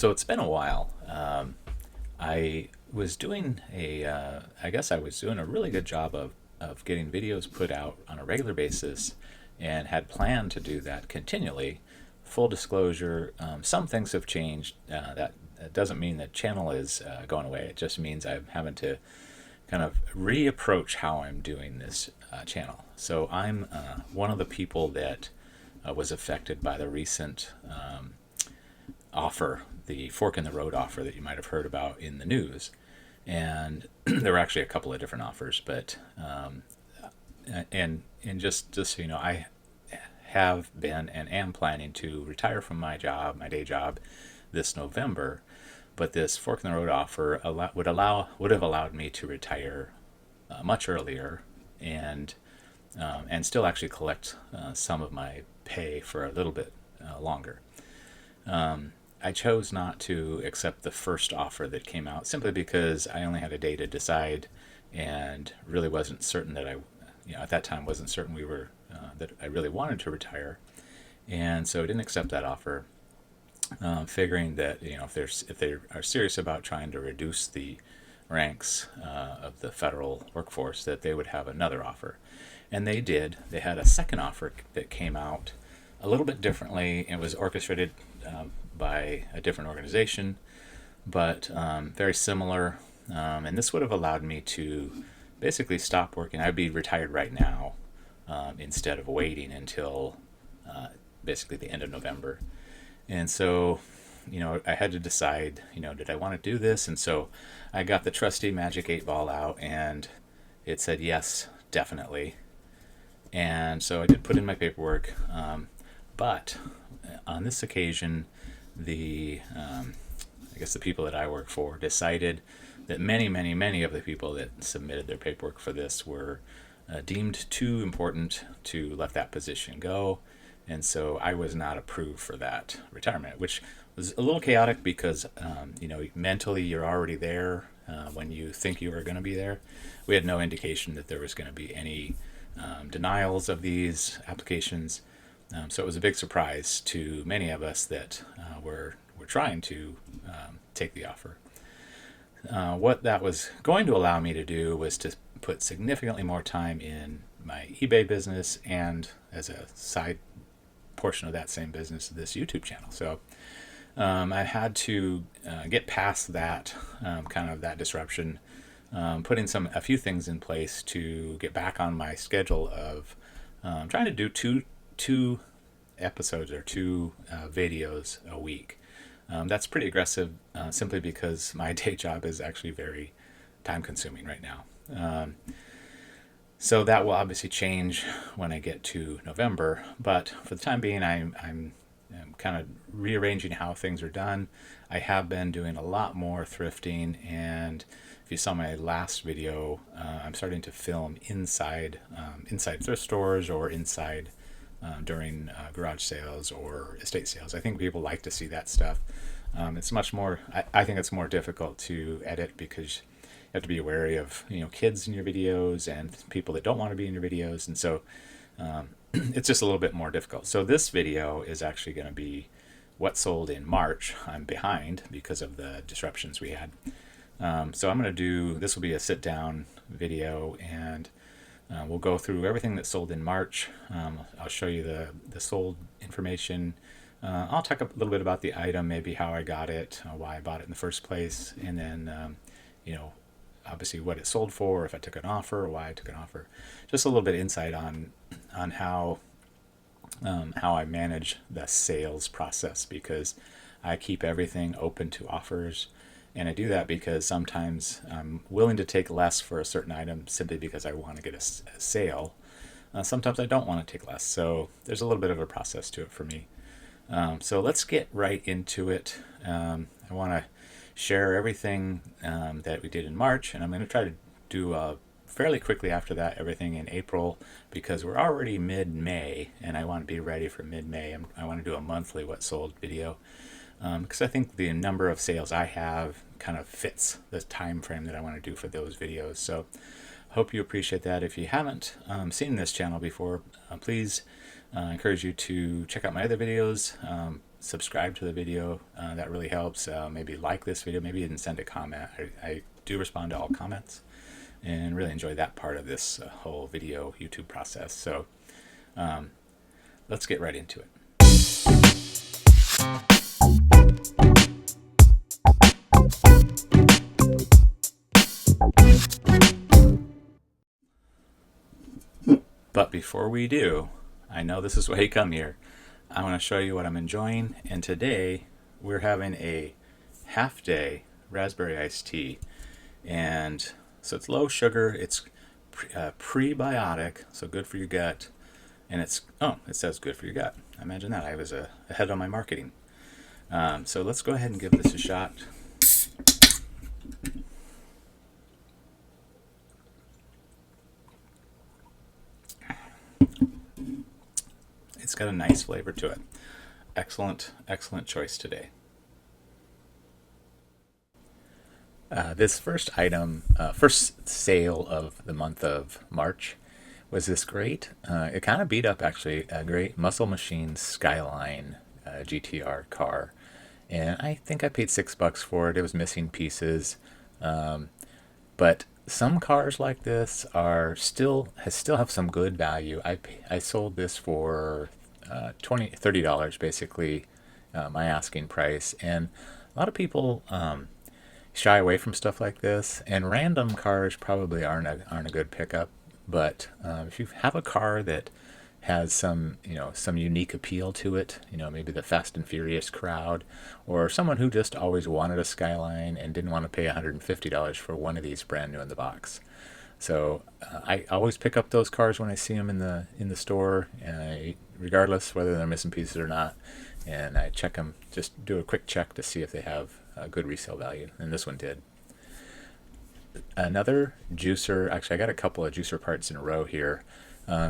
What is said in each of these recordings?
So it's been a while. I was doing I guess I was doing a really good job of getting videos put out on a regular basis and had planned to do that continually. Full disclosure, some things have changed. That doesn't mean the channel is going away. It just means I'm having to kind of reapproach how I'm doing this channel. So I'm one of the people that was affected by the recent offer, the fork in the road offer that you might have heard about in the news. And there were actually a couple of different offers, but and just so you know, I have been and am planning to retire from my job, my day job, this November. But this fork in the road offer would have allowed me to retire much earlier and still actually collect some of my pay for a little bit longer. I chose not to accept the first offer that came out simply because I only had a day to decide and really wasn't certain that at that time wasn't certain that I really wanted to retire. And so I didn't accept that offer, figuring that, if they are serious about trying to reduce the ranks of the federal workforce, that they would have another offer. And they did. They had a second offer that came out a little bit differently. It was orchestrated by a different organization, but very similar. And this would have allowed me to basically stop working. I'd be retired right now instead of waiting until basically the end of November. And so, I had to decide, did I want to do this? And so I got the trusty Magic 8 Ball out, and it said yes, definitely. And so I did put in my paperwork. But on this occasion, I guess the people that I work for decided that many of the people that submitted their paperwork for this were deemed too important to let that position go. And so I was not approved for that retirement, which was a little chaotic because, mentally you're already there when you think you are going to be there. We had no indication that there was going to be any denials of these applications. So it was a big surprise to many of us that were trying to take the offer. What that was going to allow me to do was to put significantly more time in my eBay business and as a side portion of that same business, this YouTube channel. So I had to get past that kind of that disruption, putting a few things in place to get back on my schedule of trying to do two episodes or two videos a week. That's pretty aggressive, simply because my day job is actually very time consuming right now. So that will obviously change when I get to November, but for the time being, I'm kind of rearranging how things are done. I have been doing a lot more thrifting, and if you saw my last video, I'm starting to film inside thrift stores or inside during garage sales or estate sales. I think people like to see that stuff. It's much more. I think it's more difficult to edit because you have to be wary of kids in your videos and people that don't want to be in your videos, and so it's just a little bit more difficult. So this video is actually going to be what sold in March. I'm behind because of the disruptions we had. So I'm going to do, this will be a sit down video, and we'll go through everything that sold in March. I'll show you the sold information. I'll talk a little bit about the item, maybe how I got it, why I bought it in the first place, and then obviously what it sold for, if I took an offer, or why I took an offer. Just a little bit of insight on how I manage the sales process, because I keep everything open to offers. And I do that because sometimes I'm willing to take less for a certain item simply because I want to get a sale. Sometimes I don't want to take less. So there's a little bit of a process to it for me. So let's get right into it. I want to share everything that we did in March, and I'm going to try to do fairly quickly after that everything in April, because we're already mid-May and I want to be ready for mid-May. I want to do a monthly what sold video, because I think the number of sales I have kind of fits the time frame that I want to do for those videos. So hope you appreciate that. If you haven't seen this channel before, please encourage you to check out my other videos. subscribe to the video. That really helps. Maybe like this video. Maybe even send a comment. I do respond to all comments and really enjoy that part of this whole video YouTube process. So let's get right into it. But before we do, I know this is why you come here. I want to show you what I'm enjoying, and today we're having a half-day raspberry iced tea, and so it's low sugar, it's prebiotic, so good for your gut, and it says good for your gut. Imagine that. I was ahead on my marketing. So let's go ahead and give this a shot. It's got a nice flavor to it. Excellent choice today. This first item, first sale of the month of March, was this great, it kind of beat up actually, a great Muscle Machine Skyline GTR car. And I think I paid $6 for it. It was missing pieces. But some cars like this still have some good value. I sold this for $30 basically, my asking price. And a lot of people shy away from stuff like this, and random cars probably aren't a good pickup. But if you have a car that has some unique appeal to it, maybe the Fast and Furious crowd, or someone who just always wanted a Skyline and didn't want to pay $150 for one of these brand new in the box. So I always pick up those cars when I see them in the store, regardless whether they're missing pieces or not, and I check them, just do a quick check to see if they have a good resale value, and this one did. Another juicer, actually I got a couple of juicer parts in a row here.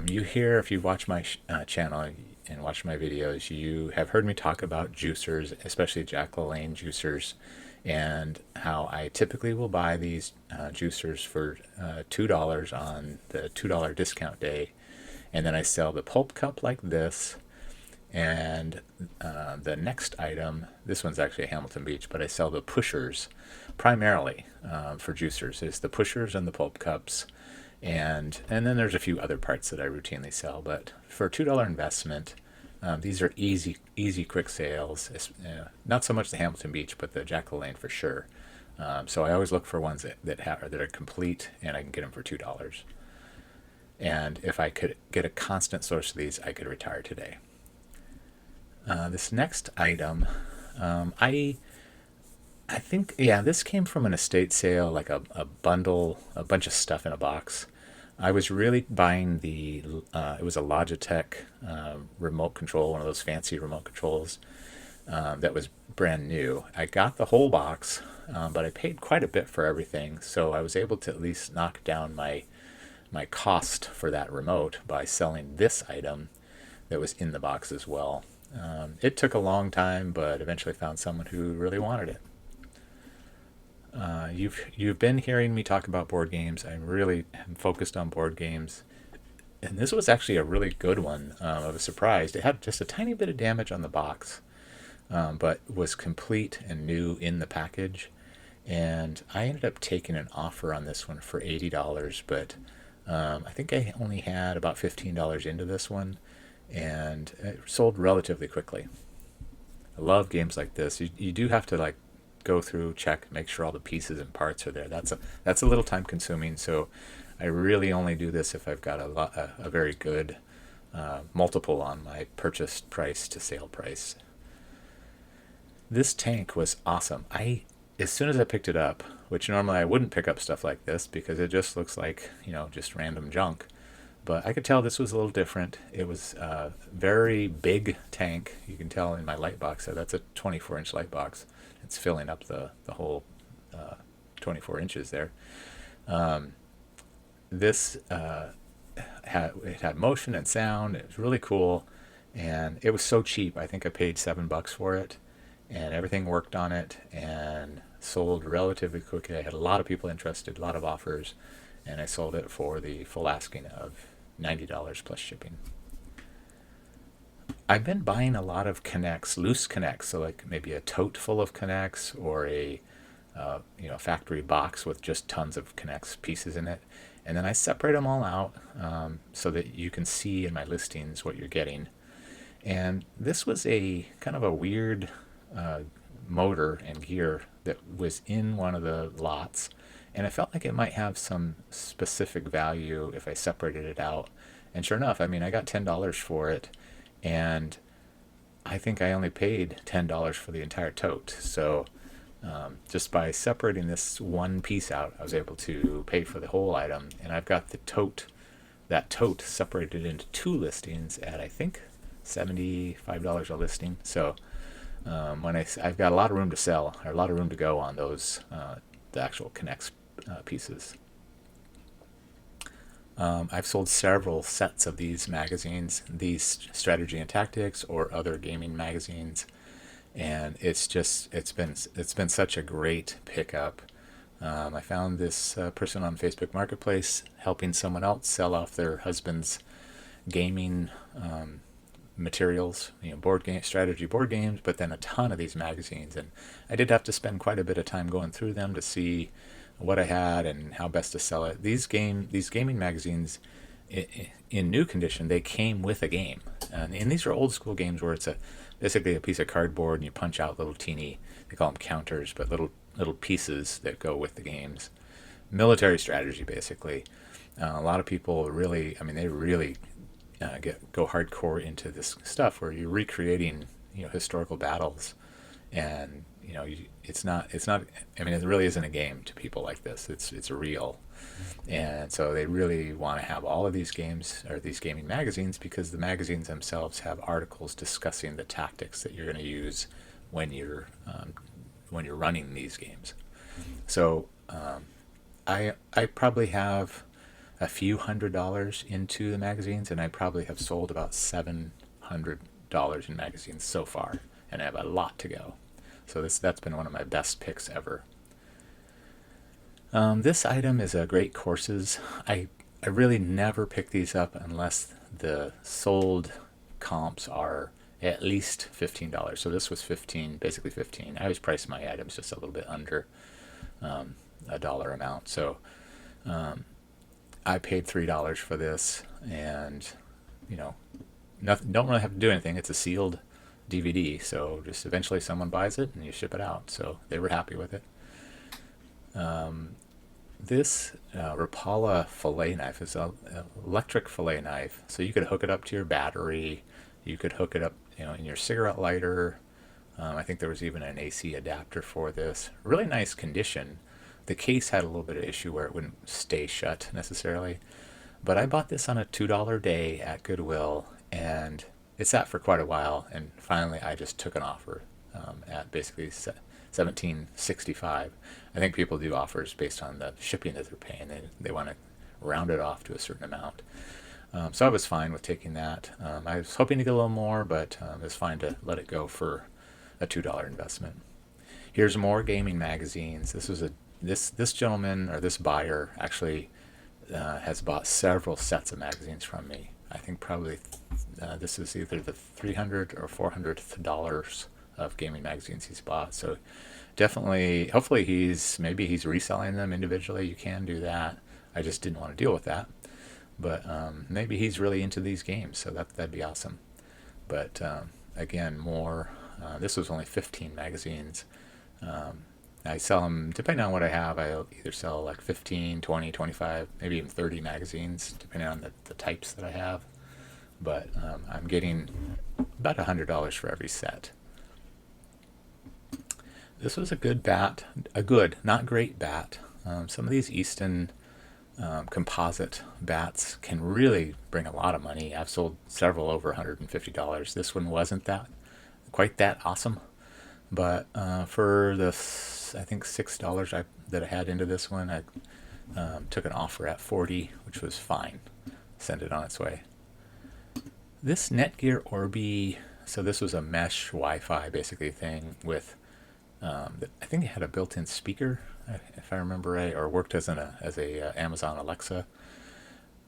You hear, if you've watched my channel and watched my videos, you have heard me talk about juicers, especially Jack LaLanne juicers, and how I typically will buy these juicers for $2 on the $2 discount day, and then I sell the pulp cup like this. And the next item, this one's actually a Hamilton Beach, but I sell the pushers primarily for juicers. It's the pushers and the pulp cups, and then there's a few other parts that I routinely sell. But for a $2 investment, these are easy quick sales. Not so much the Hamilton Beach, but the Jack LaLanne for sure. So I always look for ones that are complete, and I can get them for $2. And if I could get a constant source of these, I could retire today. This next item, I think, this came from an estate sale, like a bundle, a bunch of stuff in a box. I was really buying it was a Logitech remote control, one of those fancy remote controls that was brand new. I got the whole box, but I paid quite a bit for everything, so I was able to at least knock down my cost for that remote by selling this item that was in the box as well. It took a long time, but eventually found someone who really wanted it. You've been hearing me talk about board games. I really am focused on board games, and this was actually a really good one. I was surprised. It had just a tiny bit of damage on the box, but was complete and new in the package. And I ended up taking an offer on this one for $80, but I think I only had about $15 into this one, and it sold relatively quickly. I love games like this. You do have to go through, check, make sure all the pieces and parts are there. That's a little time consuming, so I really only do this if I've got a very good multiple on my purchase price to sale price. This tank was awesome. As soon as I picked it up, which normally I wouldn't pick up stuff like this because it just looks like, just random junk, but I could tell this was a little different. It was a very big tank. You can tell in my light box that's a 24-inch light box. It's filling up the whole 24 inches there. This had motion and sound. It was really cool, and it was so cheap. I think I paid $7 for it, and everything worked on it and sold relatively quickly. I had a lot of people interested, a lot of offers, and I sold it for the full asking of $90 plus shipping. I've been buying a lot of connects, loose connects, so like maybe a tote full of connects or a factory box with just tons of connects pieces in it, and then I separate them all out so that you can see in my listings what you're getting. And this was a kind of a weird uh, motor and gear that was in one of the lots, and I felt like it might have some specific value if I separated it out. And sure enough, I mean, I got $10 for it, and I think I only paid $10 for the entire tote. So just by separating this one piece out, I was able to pay for the whole item. And I've got that tote separated into two listings at I think $75 a listing. So I've got a lot of room to sell, or a lot of room to go on those the actual connects pieces. I've sold several sets of these magazines, these strategy and tactics or other gaming magazines, and it's been such a great pickup. I found this person on Facebook Marketplace helping someone else sell off their husband's gaming materials, board game strategy board games, but then a ton of these magazines. And I did have to spend quite a bit of time going through them to see what I had and how best to sell it. These gaming magazines, in new condition, they came with a game, and these are old school games where it's basically a piece of cardboard and you punch out little teeny, they call them counters, but little pieces that go with the games. Military strategy, basically. A lot of people really, I mean, they really go hardcore into this stuff where you're recreating historical battles, and it's not, I mean, it really isn't a game to people like this. It's real. And so they really want to have all of these games or these gaming magazines because the magazines themselves have articles discussing the tactics that you're going to use when you're running these games. So I probably have a few $100s into the magazines, and I probably have sold about $700 in magazines so far, and I have a lot to go. So that's been one of my best picks ever. This item is a great courses. I really never pick these up unless the sold comps are at least $15. So this was 15, basically 15. I always price my items just a little bit under a dollar amount. So I paid $3 for this, and nothing, don't really have to do anything. It's a sealed DVD, so just eventually someone buys it and you ship it out. So they were happy with it. This Rapala fillet knife is an electric fillet knife, so you could hook it up to your battery. You could hook it up, in your cigarette lighter. I think there was even an AC adapter for this. Really nice condition. The case had a little bit of issue where it wouldn't stay shut necessarily, but I bought this on a $2 day at Goodwill, and it sat for quite a while. And finally, I just took an offer at basically $17.65. I think people do offers based on the shipping that they're paying. They want to round it off to a certain amount. So I was fine with taking that. I was hoping to get a little more, but it was fine to let it go for a $2 investment. Here's more gaming magazines. This gentleman, or this buyer, actually has bought several sets of magazines from me. I think probably this is either the 300 or $400 of gaming magazines he's bought. So definitely, hopefully maybe he's reselling them individually. You can do that. I just didn't want to deal with that. But maybe he's really into these games, so that'd be awesome. But again, more. This was only 15 magazines. I sell them, depending on what I have, I'll either sell like 15, 20, 25, maybe even 30 magazines, depending on the types that I have. But I'm getting about $100 for every set. This was a good bat, not great bat. Some of these Easton composite bats can really bring a lot of money. I've sold several over $150. This one wasn't quite that awesome, but for the I think $6 that I had into this one, I took an offer at $40, which was fine. Send it on its way. This Netgear Orbi, so this was a mesh Wi-Fi basically thing with, I think it had a built-in speaker, if I remember right, or worked as a Amazon Alexa.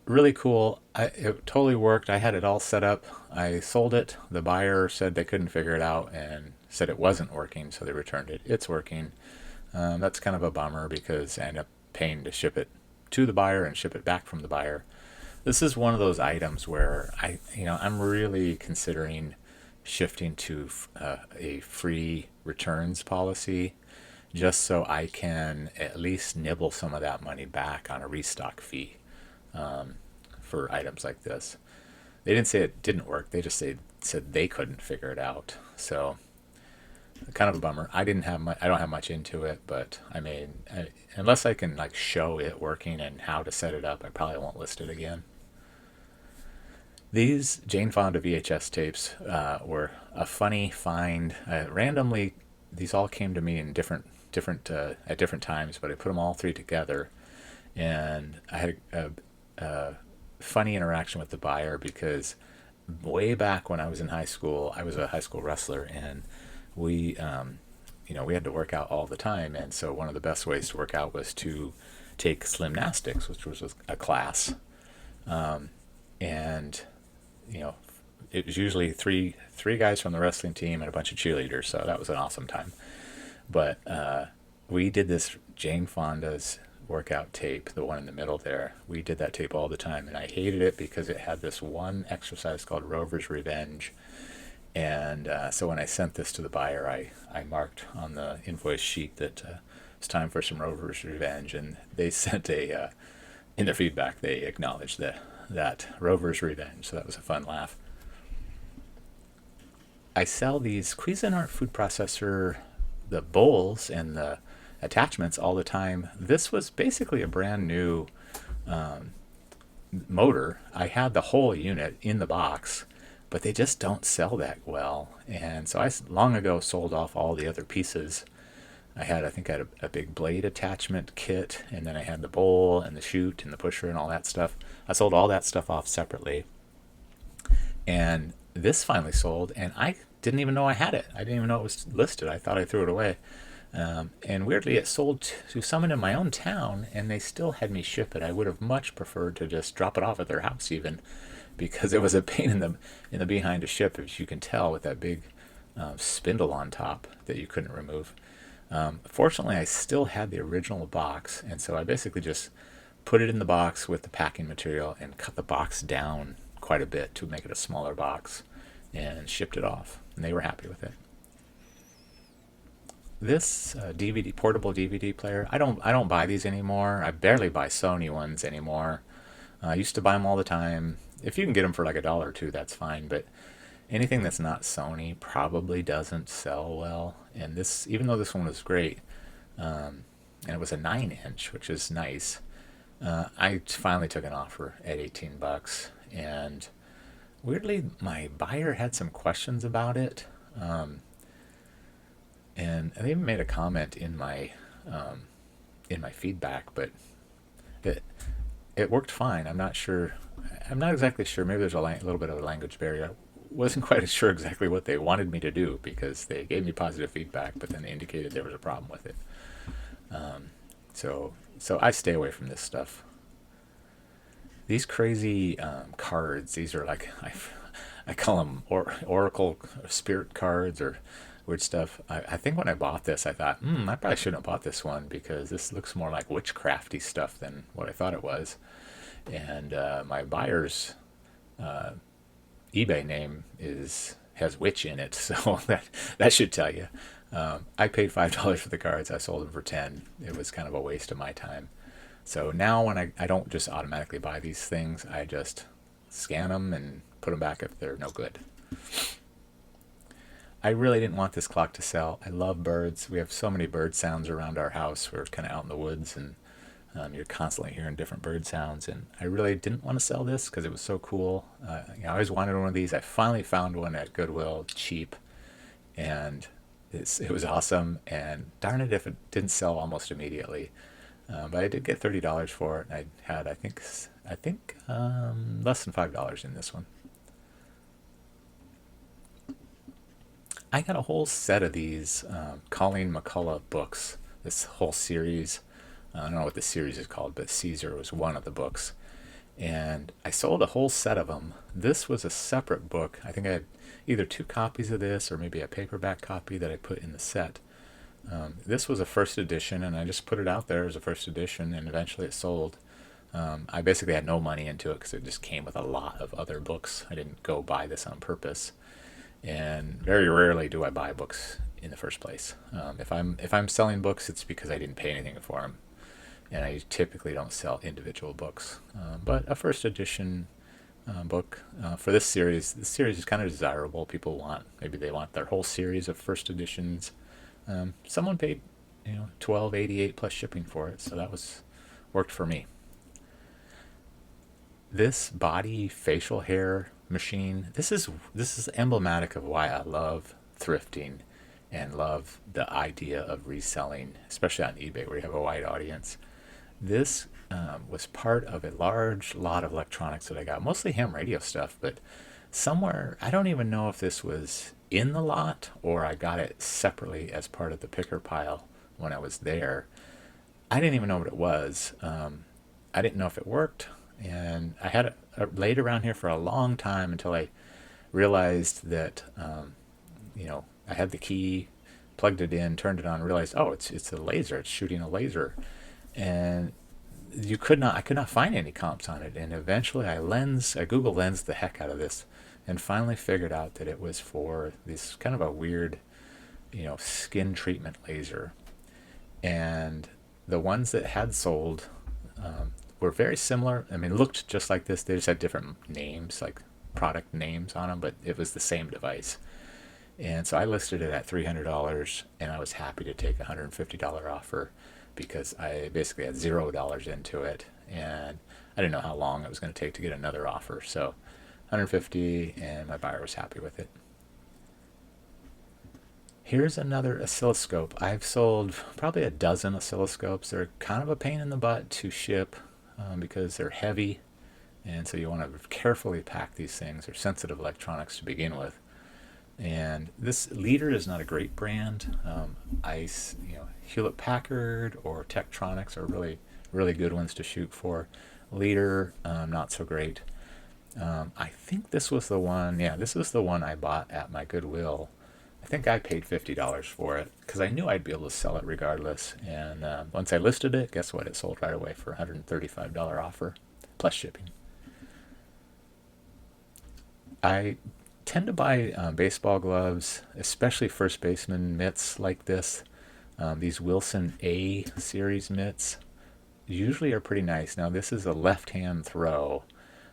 really cool. It totally worked. I had it all set up. I sold it. The buyer said they couldn't figure it out and said it wasn't working, so they returned it. It's working. That's kind of a bummer because I end up paying to ship it to the buyer and ship it back from the buyer. This is one of those items where I'm really considering shifting to a free returns policy just so I can at least nibble some of that money back on a restock fee for items like this. They didn't say it didn't work. They just said they couldn't figure it out. So kind of a bummer. I didn't have much. I don't have much into it, but unless I can like show it working and how to set it up, I probably won't list it again. These Jane Fonda VHS tapes were a funny find. Randomly, these all came to me in different at different times, but I put them all three together, and I had a funny interaction with the buyer because way back when I was in high school, I was a high school wrestler, and we, we had to work out all the time, and so one of the best ways to work out was to take Slimnastics, which was a class, and it was usually three guys from the wrestling team and a bunch of cheerleaders, so that was an awesome time. But we did this Jane Fonda's workout tape, the one in the middle there. We did that tape all the time, and I hated it because it had this one exercise called Rover's Revenge. And so when I sent this to the buyer, I marked on the invoice sheet that it's time for some Rover's Revenge, and they sent in their feedback, they acknowledged that Rover's Revenge, so that was a fun laugh. I sell these Cuisinart food processor, the bowls and the attachments all the time. This was basically a brand new motor. I had the whole unit in the box, but they just don't sell that well. And so I long ago sold off all the other pieces. I had a big blade attachment kit, and then I had the bowl and the chute and the pusher and all that stuff. I sold all that stuff off separately. And this finally sold, and I didn't even know I had it. I didn't even know it was listed. I thought I threw it away. And weirdly, it sold to someone in my own town, and they still had me ship it. I would have much preferred to just drop it off at their house even, because it was a pain in the behind to ship, as you can tell, with that big spindle on top that you couldn't remove. Fortunately, I still had the original box, and so I basically just put it in the box with the packing material and cut the box down quite a bit to make it a smaller box and shipped it off, and they were happy with it. This DVD portable DVD player, I don't buy these anymore. I barely buy Sony ones anymore. I used to buy them all the time. If you can get them for like $1 or $2, that's fine, but anything that's not Sony probably doesn't sell well. And this, even though this one was great, and it was a 9-inch, which is nice, I finally took an offer at $18, and weirdly, my buyer had some questions about it, and they even made a comment in my feedback, but it worked fine. I'm not sure. I'm not exactly sure. Maybe there's a little bit of a language barrier. Wasn't quite sure exactly what they wanted me to do because they gave me positive feedback, but then they indicated there was a problem with it. So I stay away from this stuff. These crazy cards. These are like I call them oracle spirit cards or weird stuff. I think when I bought this, I thought, I probably shouldn't have bought this one because this looks more like witchcrafty stuff than what I thought it was. And my buyer's eBay name has witch in it, so that should tell you. I paid $5 for the cards. I sold them for $10. It was kind of a waste of my time. So now when I don't just automatically buy these things, I just scan them and put them back if they're no good. I really didn't want this clock to sell. I love birds. We have so many bird sounds around our house. We're kind of out in the woods, and you're constantly hearing different bird sounds. And I really didn't want to sell this because it was so cool. I always wanted one of these. I finally found one at Goodwill, cheap, and it was awesome. And darn it if it didn't sell almost immediately. But I did get $30 for it. And I had, I think less than $5 in this one. I got a whole set of these Colleen McCullough books, this whole series. I don't know what the series is called, but Caesar was one of the books. And I sold a whole set of them. This was a separate book. I think I had either 2 copies of this or maybe a paperback copy that I put in the set. This was a first edition, and I just put it out there as a first edition, and eventually it sold. I basically had no money into it because it just came with a lot of other books. I didn't go buy this on purpose, and very rarely do I buy books in the first place. If I'm selling books, it's because I didn't pay anything for them, and I typically don't sell individual books. But a first edition book for this series. This series is kind of desirable. People maybe they want their whole series of first editions. Someone paid, $12.88 plus shipping for it, so that worked for me. This body facial hair machine. This is emblematic of why I love thrifting and love the idea of reselling, especially on eBay where you have a wide audience. This was part of a large lot of electronics that I got, mostly ham radio stuff, but somewhere, I don't even know if this was in the lot or I got it separately as part of the picker pile when I was there. I didn't even know what it was. I didn't know if it worked, and I had it laid around here for a long time until I realized that, I had the key, plugged it in, turned it on, realized, oh, it's a laser. It's shooting a laser, and I could not find any comps on it. And eventually I Google lensed the heck out of this and finally figured out that it was for this kind of a weird, skin treatment laser. And the ones that had sold were very similar. I mean, looked just like this. They just had different names, like product names on them, but it was the same device. And so I listed it at $300, and I was happy to take a $150 offer because I basically had $0 into it, and I didn't know how long it was going to take to get another offer. So 150, and my buyer was happy with it. Here's another oscilloscope. I've sold probably a dozen oscilloscopes. They're kind of a pain in the butt to ship because they're heavy, and so you want to carefully pack these things. They're sensitive electronics to begin with. And this Leader is not a great brand. Hewlett Packard or Tektronix are really, really good ones to shoot for. Leader, not so great. I think this was the one. Yeah, this was the one I bought at my Goodwill. I think I paid $50 for it because I knew I'd be able to sell it regardless. And once I listed it, guess what? It sold right away for a $135 offer plus shipping. I tend to buy baseball gloves, especially first baseman mitts like this. These Wilson A series mitts usually are pretty nice. Now this is a left-hand throw,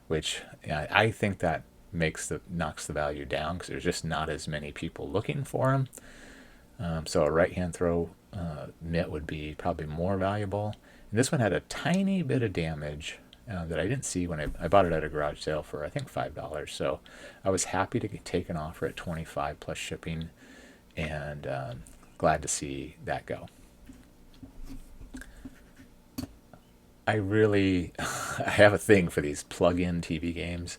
which I think that knocks the value down because there's just not as many people looking for them. So a right-hand throw mitt would be probably more valuable. And this one had a tiny bit of damage that I didn't see when I bought it at a garage sale for I think $5. So I was happy to take an offer at $25 plus shipping, and glad to see that go. I have a thing for these plug-in TV games,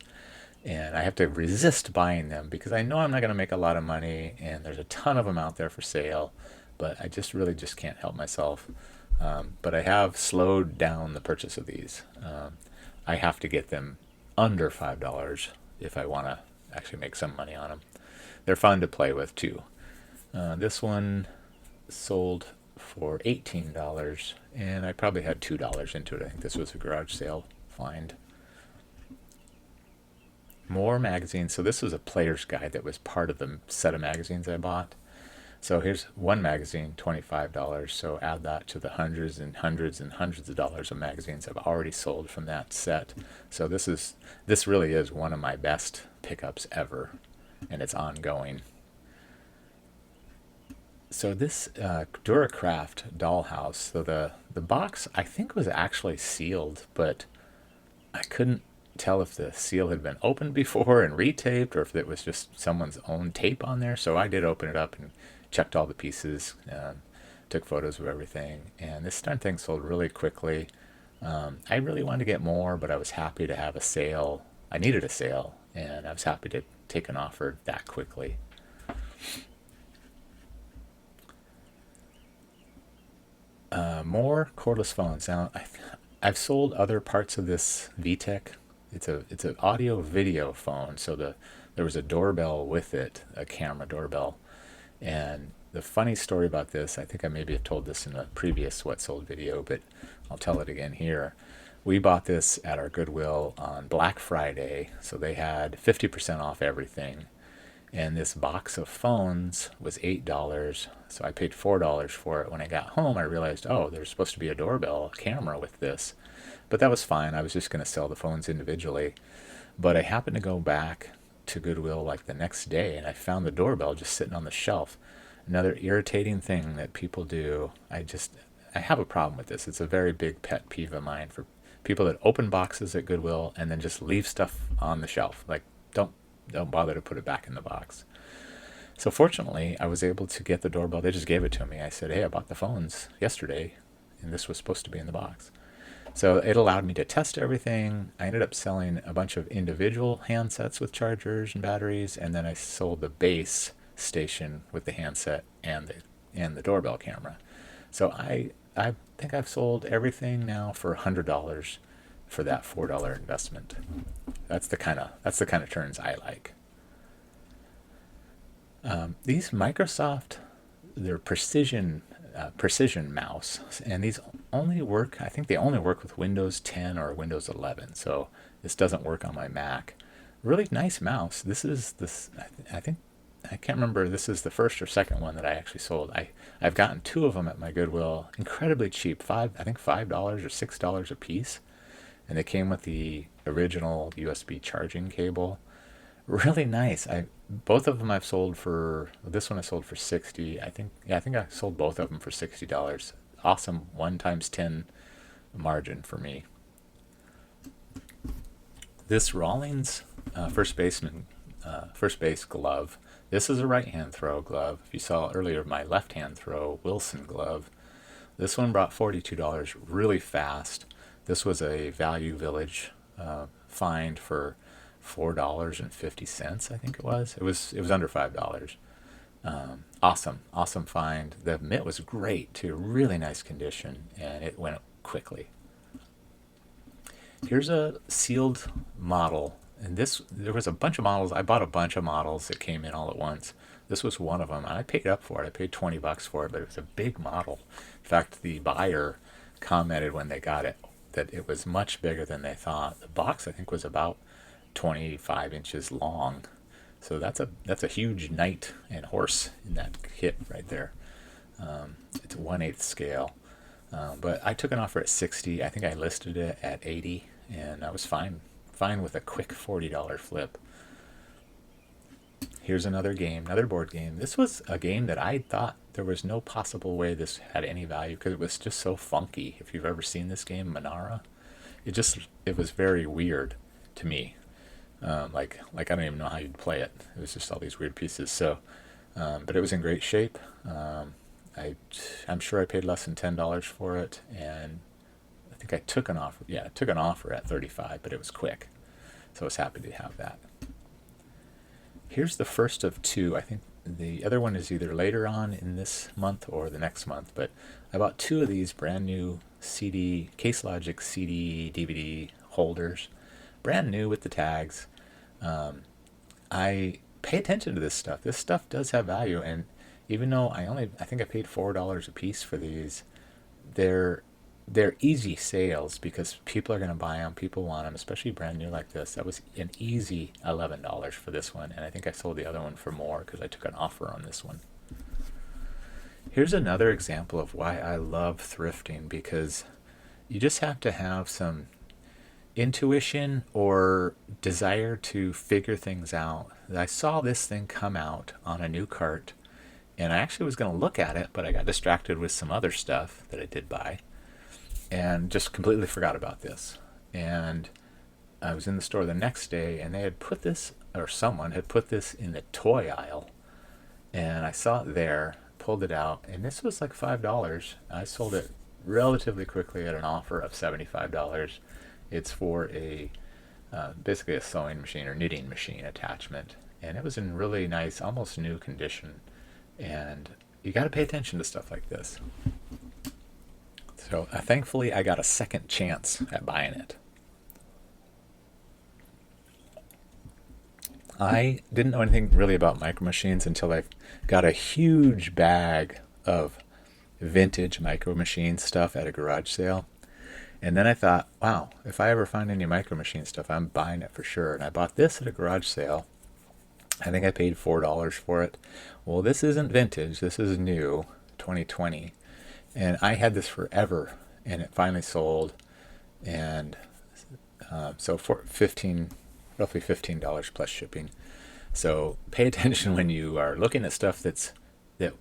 and I have to resist buying them because I know I'm not going to make a lot of money, and there's a ton of them out there for sale, but I just really just can't help myself. But I have slowed down the purchase of these. I have to get them under $5 if I want to actually make some money on them. They're fun to play with too. This one sold for $18, and I probably had $2 into it. I think this was a garage sale find. More magazines. So this was a player's guide that was part of the set of magazines I bought. So here's one magazine, $25. So add that to the hundreds and hundreds and hundreds of dollars of magazines I've already sold from that set. So this really is one of my best pickups ever, and it's ongoing. So this Duracraft dollhouse. So the box I think was actually sealed, but I couldn't tell if the seal had been opened before and retaped or if it was just someone's own tape on there. So I did open it up and checked all the pieces, took photos of everything, and this darn thing sold really quickly. I really wanted to get more, but I was happy to have a sale. I needed a sale, and I was happy to take an offer that quickly. More cordless phones. Now, I've sold other parts of this VTech. It's an audio video phone, so there was a doorbell with it, a camera doorbell. And the funny story about this, I think I maybe have told this in a previous What Sold video, but I'll tell it again here. We bought this at our Goodwill on Black Friday, so they had 50% off everything. And this box of phones was $8, so I paid $4 for it. When I got home, I realized, oh, there's supposed to be a doorbell camera with this. But that was fine. I was just going to sell the phones individually. But I happened to go back to Goodwill like the next day, and I found the doorbell just sitting on the shelf. Another irritating thing that people do. I have a problem with this. It's a very big pet peeve of mine for people that open boxes at Goodwill and then just leave stuff on the shelf. Like, don't bother to put it back in the box. So fortunately, I was able to get the doorbell. They just gave it to me. I said, hey, I bought the phones yesterday, and this was supposed to be in the box. So it allowed me to test everything. I ended up selling a bunch of individual handsets with chargers and batteries, and then I sold the base station with the handset and the doorbell camera. So I think I've sold everything now for $100 for that $4 investment. That's the kind of turns I like. These Microsoft, they're precision mouse, and these only work. I think they only work with Windows 10 or Windows 11. So this doesn't work on my Mac. Really nice mouse. This is this. I think I can't remember. This is the first or second one that I actually sold. I've gotten two of them at my Goodwill, incredibly cheap. I think $5 or $6 a piece, and they came with the original USB charging cable. Really nice. Both of them I've sold for. This one I sold for 60. I think I sold both of them for $60. Awesome 1 times 10 margin for me. This Rawlings first base glove. This is a right hand throw glove. If you saw earlier my left hand throw Wilson glove, this one brought $42 really fast. This was a Value Village find for $4.50. I think it was. It was under $5. Awesome find. The mitt was great too, really nice condition, and it went quickly. Here's a sealed model, and there was a bunch of models. I bought a bunch of models that came in all at once. This was one of them, and I paid up for it. I paid $20 for it, but it was a big model. In fact, the buyer commented when they got it that it was much bigger than they thought. The box, I think, was about 25 inches long. So that's a huge knight and horse in that kit right there. It's 1/8 scale. But I took an offer at 60. I think I listed it at 80, and I was fine with a quick $40 flip. Here's another board game. This was a game that I thought there was no possible way this had any value because it was just so funky. If you've ever seen this game, Manara, it was very weird to me. Like I don't even know how you'd play it. It was just all these weird pieces. So, but it was in great shape. I'm sure I paid less than $10 for it, and I think I took an offer. Yeah, I took an offer at 35, but it was quick, so I was happy to have that. Here's the first of two. I think the other one is either later on in this month or the next month, but I bought two of these brand new Case Logic CD DVD holders, brand new with the tags. I pay attention to this stuff. This stuff does have value, and even though I think I paid $4 a piece for these, they're easy sales because people are going to buy them. People want them, especially brand new like this. That was an easy $11 for this one, and I think I sold the other one for more because I took an offer on this one. Here's another example of why I love thrifting, because you just have to have some intuition or desire to figure things out. I saw this thing come out on a new cart, and I actually was going to look at it, but I got distracted with some other stuff that I did buy and just completely forgot about this. And I was in the store the next day, and they had put this, or someone had put this in the toy aisle, and I saw it there, pulled it out, and this was like $5. I sold it relatively quickly at an offer of $75. It's for basically a sewing machine or knitting machine attachment, and it was in really nice, almost new condition. And you got to pay attention to stuff like this. So thankfully, I got a second chance at buying it. I didn't know anything really about micro machines until I got a huge bag of vintage micro machine stuff at a garage sale. And then I thought, wow, if I ever find any micro machine stuff, I'm buying it for sure. And I bought this at a garage sale. I think I paid $4 for it. Well, this isn't vintage. This is new, 2020. And I had this forever, and it finally sold. And so for roughly $15 plus shipping. So pay attention when you are looking at stuff that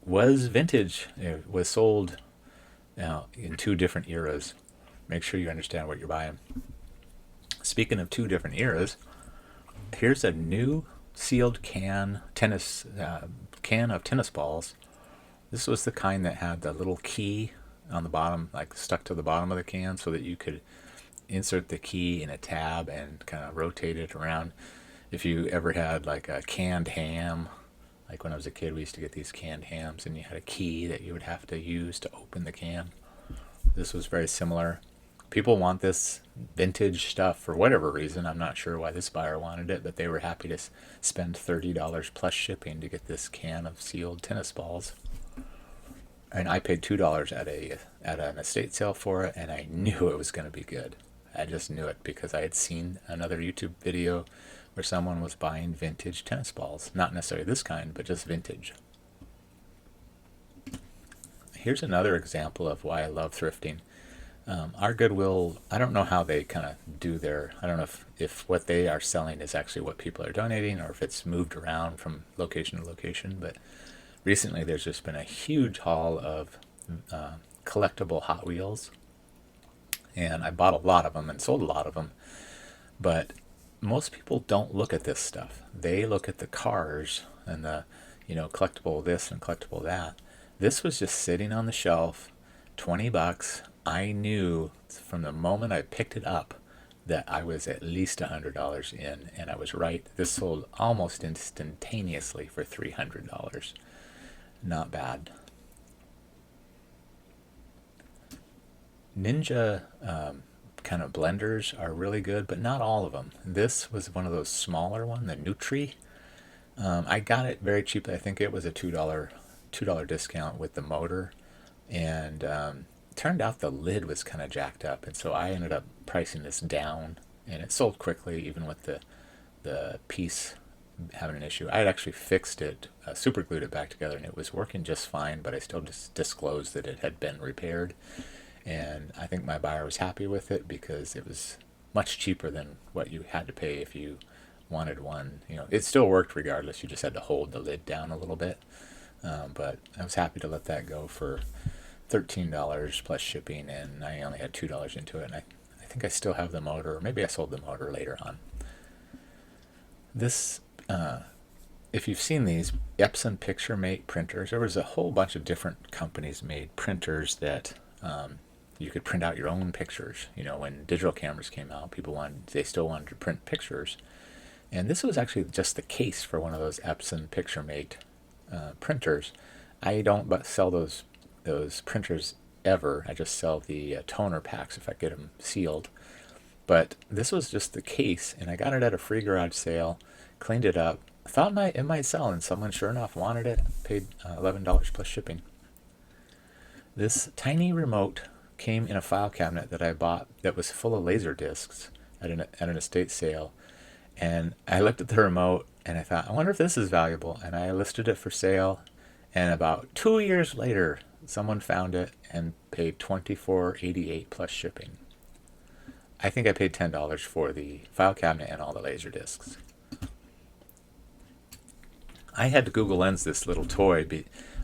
was vintage. It was sold in two different eras. Make sure you understand what you're buying. Speaking of two different eras, here's a new sealed can of tennis balls. This was the kind that had the little key on the bottom, like stuck to the bottom of the can, so that you could insert the key in a tab and kind of rotate it around. If you ever had like a canned ham, like when I was a kid, we used to get these canned hams, and you had a key that you would have to use to open the can. This was very similar. People want this vintage stuff for whatever reason. I'm not sure why this buyer wanted it, but they were happy to spend $30 plus shipping to get this can of sealed tennis balls. And I paid $2 at an estate sale for it, and I knew it was going to be good. I just knew it because I had seen another YouTube video where someone was buying vintage tennis balls. Not necessarily this kind, but just vintage. Here's another example of why I love thrifting. Our Goodwill, I don't know how they kind of do I don't know if what they are selling is actually what people are donating, or if it's moved around from location to location, but recently there's just been a huge haul of collectible Hot Wheels, and I bought a lot of them and sold a lot of them, but most people don't look at this stuff. They look at the cars and the, collectible this and collectible that. This was just sitting on the shelf, $20. I knew from the moment I picked it up that I was at least $100 in, and I was right. This sold almost instantaneously for $300. Not bad. Ninja kind of blenders are really good, but not all of them. This was one of those smaller ones, the Nutri. I got it very cheaply. I think it was a $2 discount with the motor, and turned out the lid was kind of jacked up, and so I ended up pricing this down, and it sold quickly even with the piece having an issue. I had actually fixed it, super glued it back together, and it was working just fine, but I still just disclosed that it had been repaired, and I think my buyer was happy with it because it was much cheaper than what you had to pay if you wanted one. It still worked regardless. You just had to hold the lid down a little bit, but I was happy to let that go for $13 plus shipping, and I only had $2 into it, and I think I still have the motor, or maybe I sold the motor later on. This, if you've seen these Epson PictureMate printers, there was a whole bunch of different companies made printers that you could print out your own pictures. When digital cameras came out, they still wanted to print pictures, and this was actually just the case for one of those Epson PictureMate printers. I don't sell those printers ever. I just sell the toner packs if I get them sealed. But this was just the case, and I got it at a free garage sale, cleaned it up, thought it might sell, and someone sure enough wanted it, paid $11 plus shipping. This tiny remote came in a file cabinet that I bought that was full of laser discs at an estate sale, and I looked at the remote and I thought, I wonder if this is valuable, and I listed it for sale, and about 2 years later someone found it and paid $24.88 plus shipping. I think I paid $10 for the file cabinet and all the laser discs. I had to Google Lens this little toy,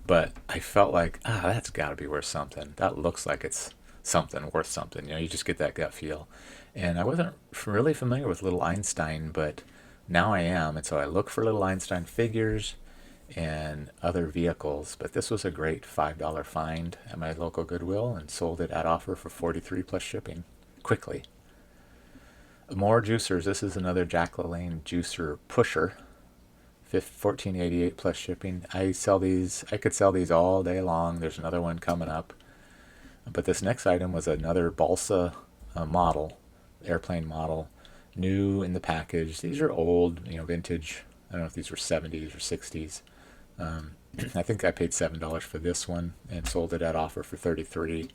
but I felt like, that's got to be worth something. That looks like it's something worth something. You just get that gut feel. And I wasn't really familiar with Little Einstein, but now I am. And so I look for Little Einstein figures and other vehicles. But this was a great $5 find at my local Goodwill, and sold it at offer for $43 plus shipping quickly. More juicers. This is another Jack LaLanne juicer pusher. $14.88 plus shipping. I could sell these all day long. There's another one coming up. But this next item was another balsa model, airplane model, new in the package. These are old, vintage. I don't know if these were 70s or 60s. I think I paid $7 for this one and sold it at offer for 33.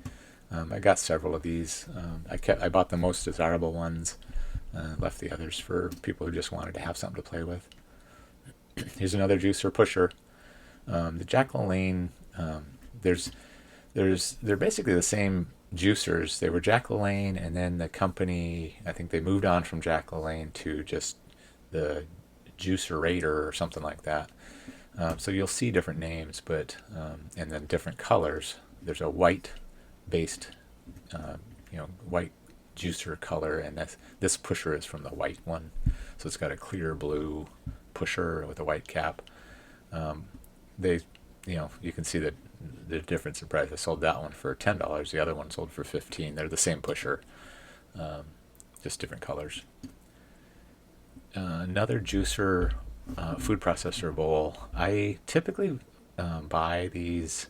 I got several of these. I bought the most desirable ones, left the others for people who just wanted to have something to play with. Here's another juicer pusher. The Jack LaLanne, they're basically the same juicers. They were Jack LaLanne, and then the company, I think they moved on from Jack LaLanne to just the Juicerator or something like that. So you'll see different names, but and then different colors. There's a white based, white juicer color, and this pusher is from the white one. So it's got a clear blue pusher with a white cap. They, you can see the difference in price. I sold that one for $10. The other one sold for $15. They're the same pusher, just different colors. Another juicer, food processor bowl. I typically buy these.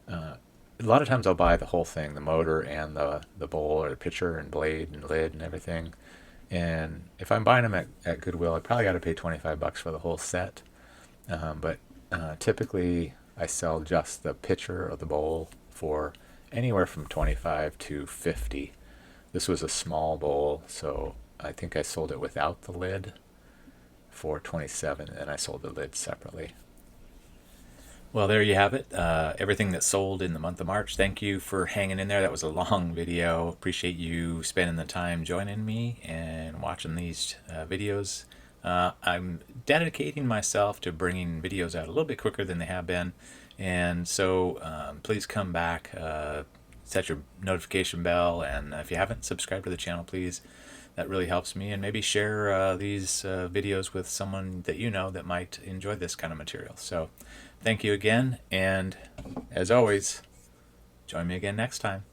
A lot of times I'll buy the whole thing, the motor and the bowl or the pitcher and blade and lid and everything. And if I'm buying them at Goodwill, I probably got to pay $25 for the whole set. But typically I sell just the pitcher or the bowl for anywhere from 25 to 50. This was a small bowl, so I think I sold it without the lid for 27, and I sold the lid separately. Well, there you have it. Everything that sold in the month of March. Thank you for hanging in there. That was a long video. Appreciate you spending the time joining me and watching these videos. I'm dedicating myself to bringing videos out a little bit quicker than they have been. And so please come back, set your notification bell. And if you haven't subscribed to the channel, please. That really helps me. And maybe share these videos with someone that you know that might enjoy this kind of material. So thank you again, and as always, join me again next time.